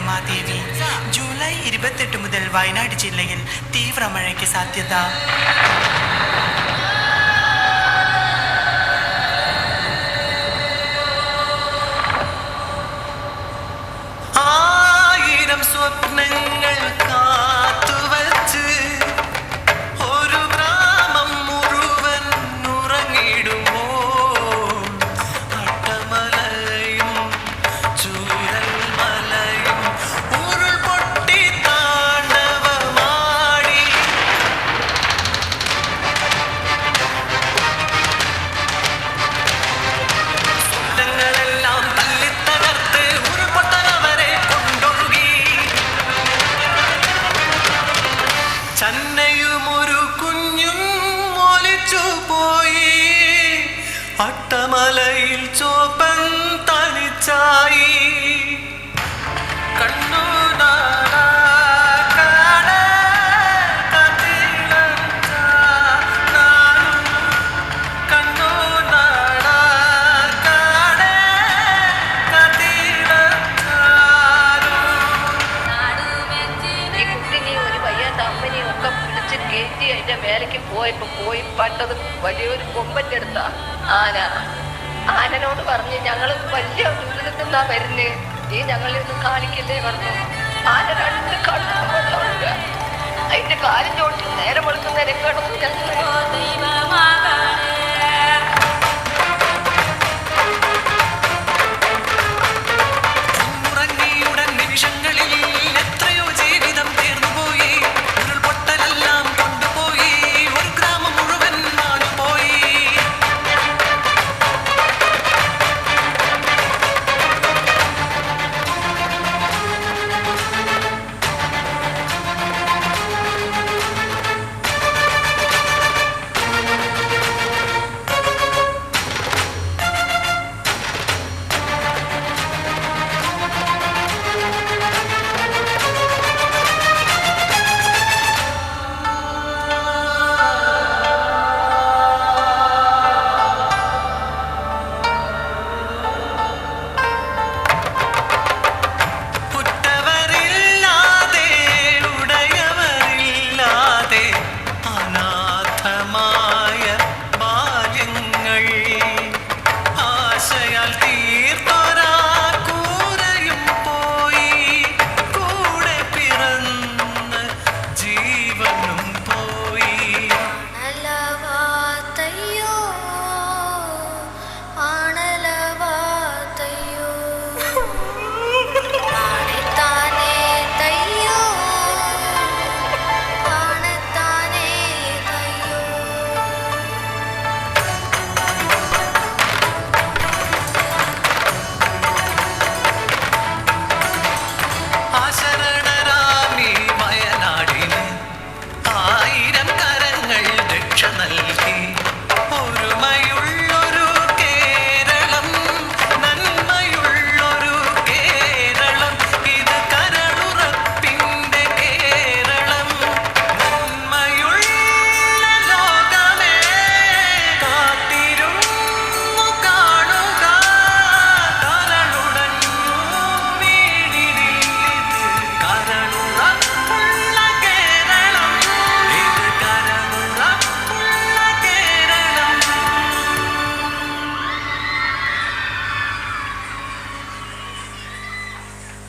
Ramadevi. July 28 മുതൽ വയനാട് ജില്ലയിൽ തീവ്ര മഴയ്ക്ക് സാധ്യത. ആയിരം സ്വപ്നങ്ങൾ കാത്തുവച്ച് ഒരു ഗ്രാമം മുഴുവൻ ഉറങ്ങിടുമോ. അട്ടമലയും ചൂരൽ മലയും ഉരുൾ പൊട്ടി താണ്ഡവമാടി. സ്വപ്നങ്ങളെല്ലാം തല്ലിത്തകർത്ത് ഉരുൾപൊട്ടനവരെ കൊണ്ടൊഴുകി. ചന്നയും ഒരു കുഞ്ഞും ഒലിച്ചു പോയി. അട്ടമലയിൽ ചോപ്പൻ തനിച്ചായി. കണ്ണു നാടാ കാട് കതിരഞ്ച നാടും. കണ്ണു നാടാ കാട് കതിരഞ്ചാരും. ഈ കുട്ടിനെയും ഒരു വയ്യാത്ത അമ്മനെയും ഒക്കെ പിടിച്ച് കയറ്റി അതിന്റെ മേലേക്ക് പോയി പട്ടത് വലിയൊരു കൊമ്പന്റെ അടുത്താ ആന. ആനനോട് പറഞ്ഞ് ഞങ്ങള് വലിയ ദുരിതത്തിന്നാ വരുന്നേ, ഈ ഞങ്ങളെ ഒന്നും കാണിക്കല്ലേ പറഞ്ഞു. ആന രണ്ട് കണ്ണു വെള്ളമില്ല. അതിന്റെ കാലിന്റെ ഓട്ടി നേരം വെളുക്കുന്നേരം കിടന്നു ഞങ്ങൾ.